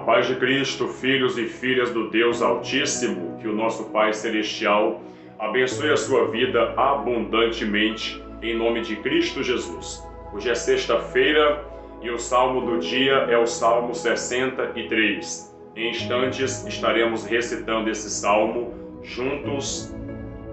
paz de Cristo, filhos e filhas do Deus Altíssimo, que o nosso Pai Celestial abençoe a sua vida abundantemente, em nome de Cristo Jesus. Hoje é sexta-feira e o salmo do dia é o Salmo 63. Em instantes estaremos recitando esse salmo juntos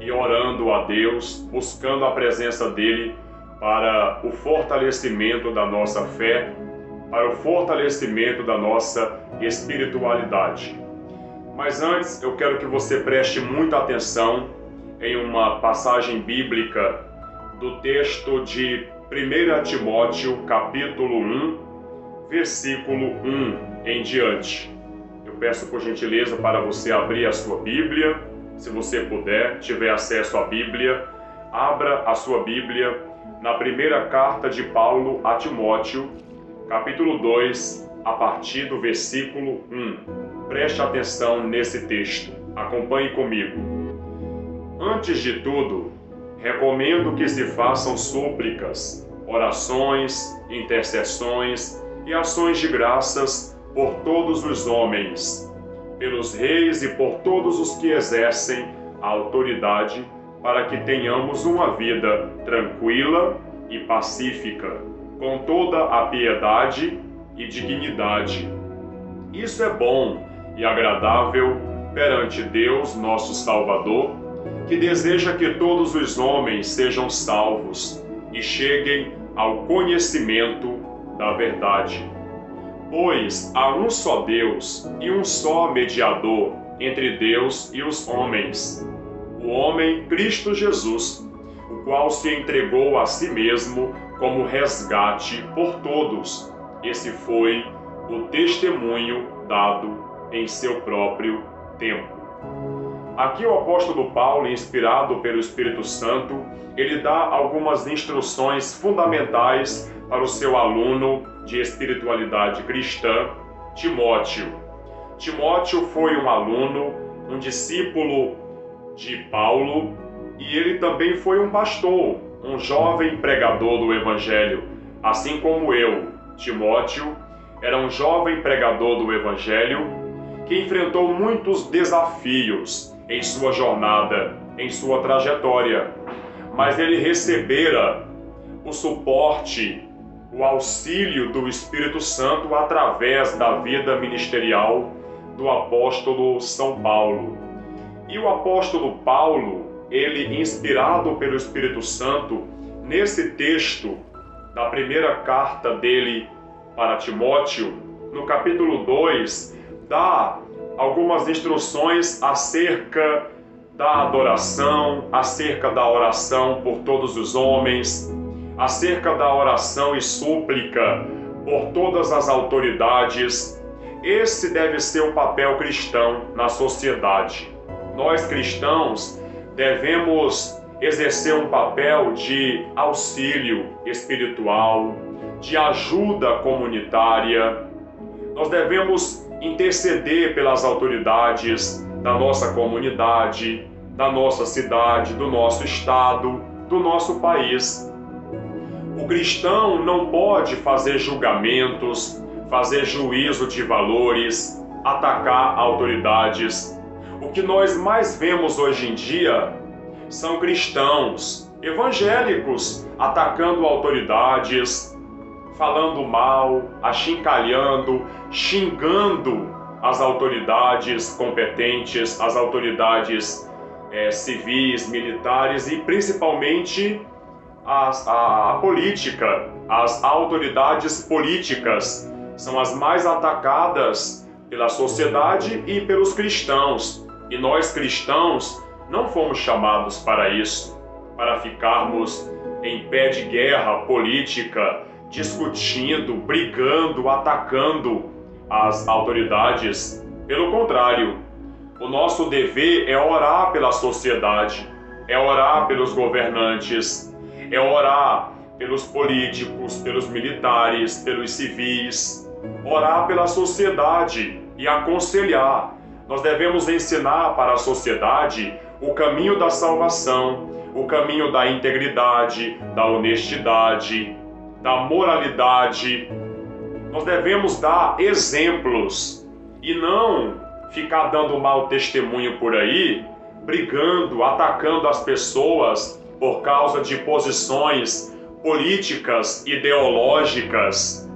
e orando a Deus, buscando a presença dEle para o fortalecimento da nossa fé, para o fortalecimento da nossa espiritualidade. Mas antes, eu quero que você preste muita atenção em uma passagem bíblica do texto de 1 Timóteo, capítulo 1, versículo 1 em diante. Eu peço por gentileza para você abrir a sua Bíblia, se você puder, tiver acesso à Bíblia, abra a sua Bíblia na primeira carta de Paulo a Timóteo, capítulo 2, a partir do versículo 1. Preste atenção nesse texto. Acompanhe comigo. Antes de tudo, recomendo que se façam súplicas, orações, intercessões e ações de graças por todos os homens, pelos reis e por todos os que exercem a autoridade, para que tenhamos uma vida tranquila e pacífica, com toda a piedade e dignidade. Isso é bom e agradável perante Deus, nosso Salvador, que deseja que todos os homens sejam salvos e cheguem ao conhecimento da verdade. Pois há um só Deus e um só mediador entre Deus e os homens, o homem Cristo Jesus, o qual se entregou a si mesmo como resgate por todos. Esse foi o testemunho dado em seu próprio tempo. Aqui o apóstolo Paulo, inspirado pelo Espírito Santo, ele dá algumas instruções fundamentais para o seu aluno de espiritualidade cristã, Timóteo. Timóteo foi um aluno, um discípulo de Paulo, e ele também foi um pastor, um jovem pregador do Evangelho, assim como eu. Timóteo era um jovem pregador do Evangelho que enfrentou muitos desafios em sua jornada, em sua trajetória, mas ele recebera o suporte, o auxílio do Espírito Santo através da vida ministerial do apóstolo São Paulo. E o apóstolo Paulo, ele, inspirado pelo Espírito Santo, nesse texto da primeira carta dele para Timóteo, no capítulo 2, dá algumas instruções acerca da adoração, acerca da oração por todos os homens, acerca da oração e súplica por todas as autoridades. Esse deve ser o papel cristão na sociedade. Nós cristãos devemos exercer um papel de auxílio espiritual, de ajuda comunitária. Nós devemos interceder pelas autoridades da nossa comunidade, da nossa cidade, do nosso estado, do nosso país. O cristão não pode fazer julgamentos, fazer juízo de valores, atacar autoridades. O que nós mais vemos hoje em dia são cristãos evangélicos atacando autoridades, falando mal, achincalhando, xingando as autoridades competentes, as autoridades civis, militares e principalmente a política. As autoridades políticas são as mais atacadas pela sociedade e pelos cristãos. E nós cristãos não fomos chamados para isso, para ficarmos em pé de guerra política, discutindo, brigando, atacando as autoridades. Pelo contrário, o nosso dever é orar pela sociedade, é orar pelos governantes, é orar pelos políticos, pelos militares, pelos civis, orar pela sociedade e aconselhar. Nós devemos ensinar para a sociedade o caminho da salvação, o caminho da integridade, da honestidade, da moralidade. Nós devemos dar exemplos e não ficar dando mau testemunho por aí, brigando, atacando as pessoas por causa de posições políticas, ideológicas.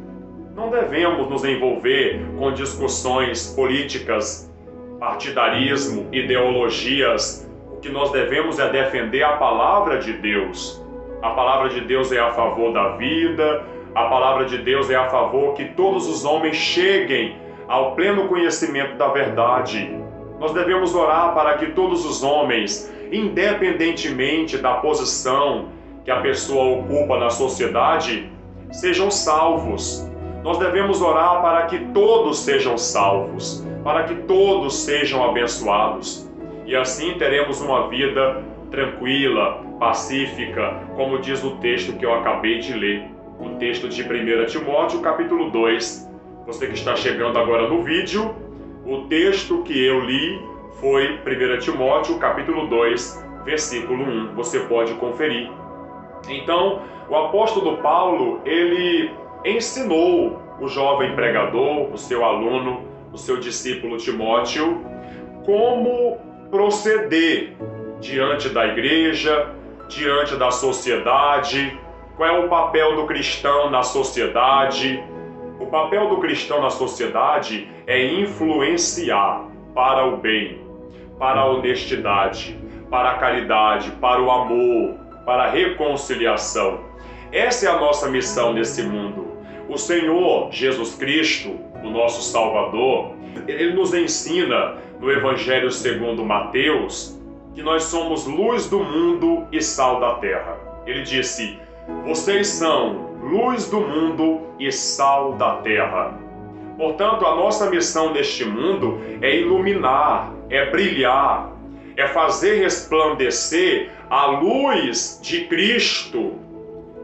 Não devemos nos envolver com discussões políticas, partidarismo, ideologias. O que nós devemos é defender a palavra de Deus. A palavra de Deus é a favor da vida, a palavra de Deus é a favor que todos os homens cheguem ao pleno conhecimento da verdade. Nós devemos orar para que todos os homens, independentemente da posição que a pessoa ocupa na sociedade, sejam salvos. Nós devemos orar para que todos sejam salvos, para que todos sejam abençoados. E assim teremos uma vida tranquila, pacífica, como diz o texto que eu acabei de ler. O texto de 1 Timóteo, capítulo 2. Você que está chegando agora no vídeo, o texto que eu li foi 1 Timóteo, capítulo 2, versículo 1. Você pode conferir. Então, o apóstolo Paulo, ele ensinou o jovem pregador, o seu aluno, o seu discípulo Timóteo, como proceder diante da igreja, diante da sociedade, qual é o papel do cristão na sociedade. O papel do cristão na sociedade é influenciar para o bem, para a honestidade, para a caridade, para o amor, para a reconciliação. Essa é a nossa missão nesse mundo. O Senhor Jesus Cristo, o nosso Salvador, Ele nos ensina no Evangelho segundo Mateus que nós somos luz do mundo e sal da terra. Ele disse: vocês são luz do mundo e sal da terra. Portanto, a nossa missão neste mundo é iluminar, é brilhar, é fazer resplandecer a luz de Cristo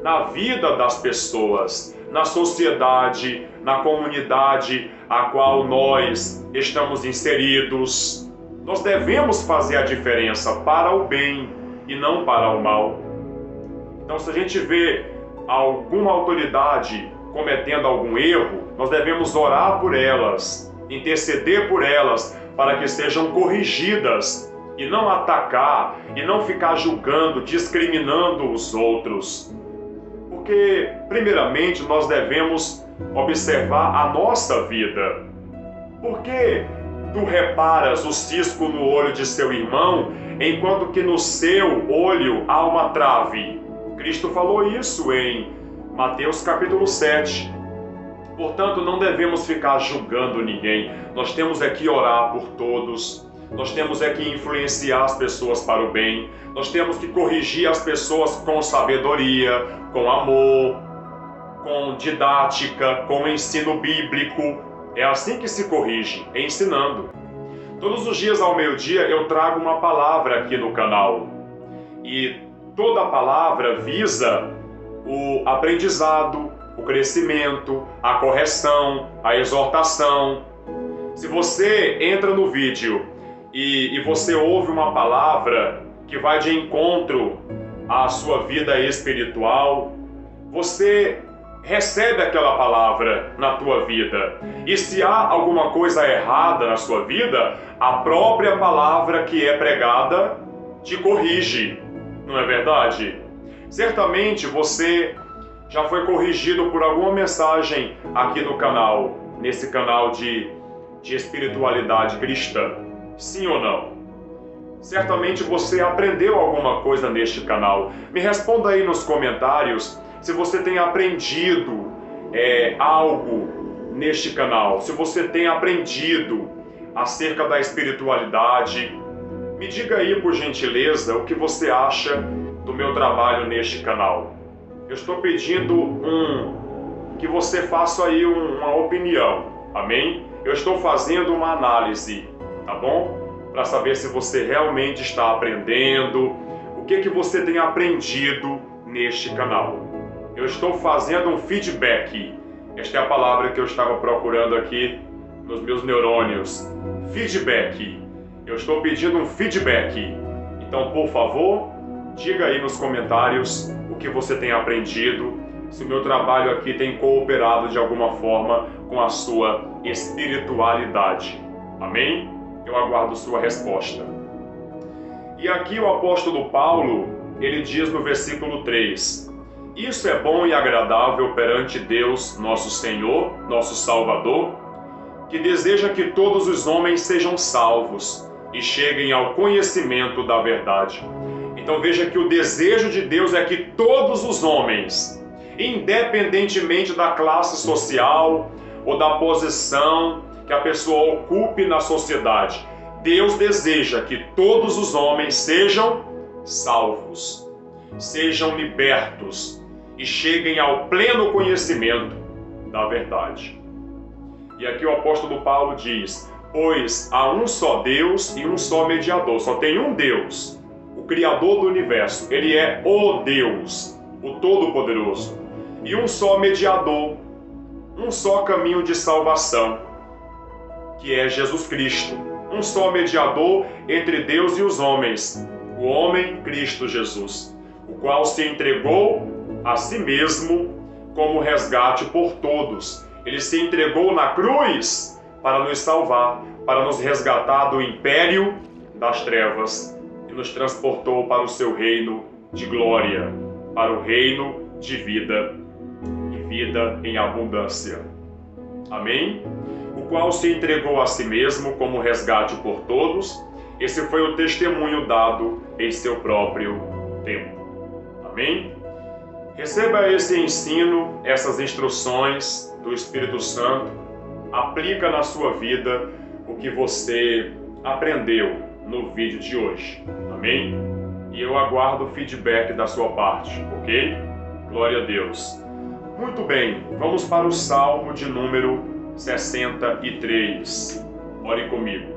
na vida das pessoas, na sociedade, na comunidade a qual nós estamos inseridos. Nós devemos fazer a diferença para o bem e não para o mal. Então, se a gente vê alguma autoridade cometendo algum erro, nós devemos orar por elas, interceder por elas, para que sejam corrigidas, e não atacar, e não ficar julgando, discriminando os outros. Porque, primeiramente, nós devemos observar a nossa vida. Por que tu reparas o cisco no olho de seu irmão, enquanto que no seu olho há uma trave? Cristo falou isso em Mateus capítulo 7. Portanto, não devemos ficar julgando ninguém. Nós temos que orar por todos. Nós temos que influenciar as pessoas para o bem. Nós temos que corrigir as pessoas com sabedoria, com amor, com didática, com ensino bíblico. É assim que se corrige, ensinando. Todos os dias ao meio-dia eu trago uma palavra aqui no canal. E toda a palavra visa o aprendizado, o crescimento, a correção, a exortação. Se você entra no vídeo e você ouve uma palavra que vai de encontro à sua vida espiritual, você recebe aquela palavra na tua vida. E se há alguma coisa errada na sua vida, a própria palavra que é pregada te corrige. Não é verdade? Certamente você já foi corrigido por alguma mensagem aqui no canal, nesse canal de espiritualidade cristã. Sim ou não? Certamente você aprendeu alguma coisa neste canal. Me responda aí nos comentários se você tem aprendido algo neste canal, se você tem aprendido acerca da espiritualidade. Me diga aí, por gentileza, o que você acha do meu trabalho neste canal. Eu estou pedindo que você faça aí uma opinião, amém? Eu estou fazendo uma análise, tá bom? Para saber se você realmente está aprendendo, o que você tem aprendido neste canal. Eu estou fazendo um feedback. Esta é a palavra que eu estava procurando aqui nos meus neurônios. Feedback. Eu estou pedindo um feedback. Então, por favor, diga aí nos comentários o que você tem aprendido, se o meu trabalho aqui tem cooperado de alguma forma com a sua espiritualidade. Amém? Eu aguardo sua resposta. E aqui o apóstolo Paulo, ele diz no versículo 3: isso é bom e agradável perante Deus, nosso Senhor, nosso Salvador, que deseja que todos os homens sejam salvos e cheguem ao conhecimento da verdade. Então veja que o desejo de Deus é que todos os homens, independentemente da classe social ou da posição que a pessoa ocupe na sociedade, Deus deseja que todos os homens sejam salvos, sejam libertos e cheguem ao pleno conhecimento da verdade. E aqui o apóstolo Paulo diz: pois há um só Deus e um só mediador. Só tem um Deus, o Criador do universo. Ele é o Deus, o Todo-Poderoso. E um só mediador, um só caminho de salvação, que é Jesus Cristo. Um só mediador entre Deus e os homens, o homem Cristo Jesus, o qual se entregou a si mesmo como resgate por todos. Ele se entregou na cruz para nos salvar, para nos resgatar do império das trevas e nos transportou para o seu reino de glória, para o reino de vida e vida em abundância. Amém? O qual se entregou a si mesmo como resgate por todos. Esse foi o testemunho dado em seu próprio tempo. Amém? Receba esse ensino, essas instruções do Espírito Santo. Aplica na sua vida o que você aprendeu no vídeo de hoje. Amém? E eu aguardo o feedback da sua parte, ok? Glória a Deus. Muito bem, vamos para o Salmo de número 63. Ore comigo.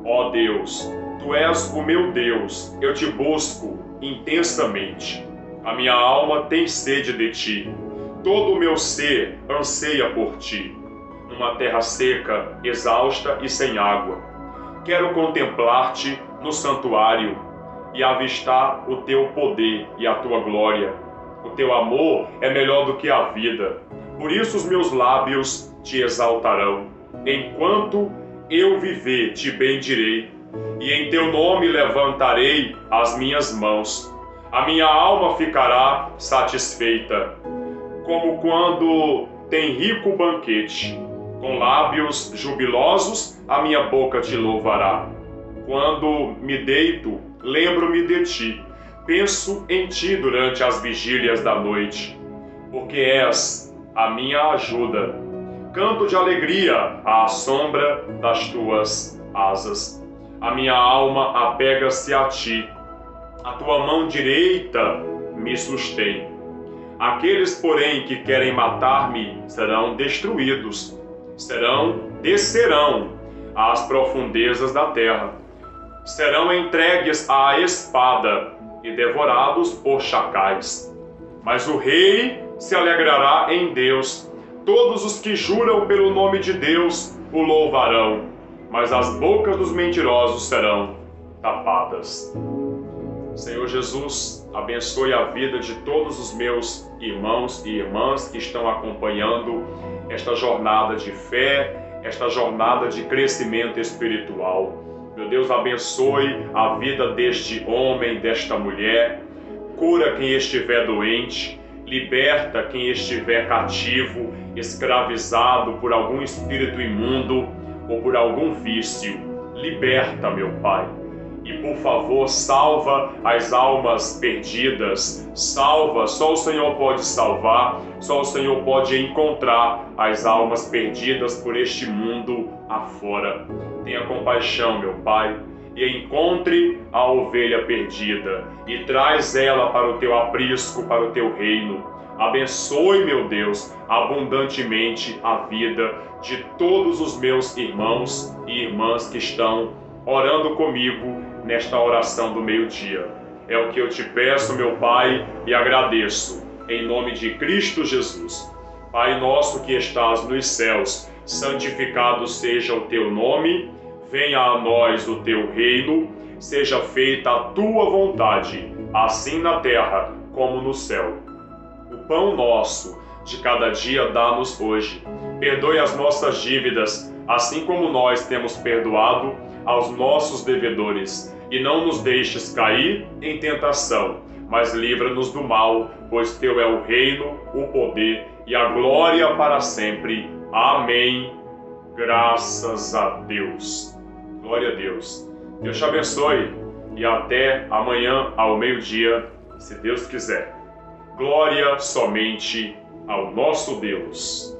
Ó Deus, Tu és o meu Deus, eu te busco intensamente. A minha alma tem sede de Ti. Todo o meu ser anseia por Ti. Numa terra seca, exausta e sem água. Quero contemplar-Te no santuário e avistar o Teu poder e a Tua glória. O Teu amor é melhor do que a vida. Por isso os meus lábios Te exaltarão. Enquanto eu viver, Te bendirei. E em Teu nome levantarei as minhas mãos. A minha alma ficará satisfeita, como quando tem rico banquete. Com lábios jubilosos, a minha boca Te louvará. Quando me deito, lembro-me de Ti. Penso em Ti durante as vigílias da noite, porque és a minha ajuda. Canto de alegria à sombra das Tuas asas. A minha alma apega-se a Ti. A Tua mão direita me sustém. Aqueles, porém, que querem matar-me serão destruídos, descerão às profundezas da terra. Serão entregues à espada e devorados por chacais. Mas o rei se alegrará em Deus. Todos os que juram pelo nome de Deus o louvarão, mas as bocas dos mentirosos serão tapadas. Senhor Jesus, abençoe a vida de todos os meus irmãos e irmãs que estão acompanhando esta jornada de fé, esta jornada de crescimento espiritual. Meu Deus, abençoe a vida deste homem, desta mulher. Cura quem estiver doente, liberta quem estiver cativo, escravizado por algum espírito imundo ou por algum vício. Liberta, meu Pai. E, por favor, salva as almas perdidas. Salva, só o Senhor pode salvar, só o Senhor pode encontrar as almas perdidas por este mundo afora. Tenha compaixão, meu Pai, e encontre a ovelha perdida e traz ela para o Teu aprisco, para o Teu reino. Abençoe, meu Deus, abundantemente a vida de todos os meus irmãos e irmãs que estão orando comigo nesta oração do meio-dia. É o que eu te peço, meu Pai, e agradeço, em nome de Cristo Jesus. Pai nosso que estás nos céus, santificado seja o Teu nome, venha a nós o Teu reino, seja feita a Tua vontade, assim na terra como no céu. O pão nosso de cada dia dá-nos hoje. Perdoe as nossas dívidas, assim como nós temos perdoado aos nossos devedores. E não nos deixes cair em tentação, mas livra-nos do mal, pois Teu é o reino, o poder e a glória para sempre. Amém. Graças a Deus. Glória a Deus. Deus te abençoe e até amanhã ao meio-dia, se Deus quiser. Glória somente ao nosso Deus.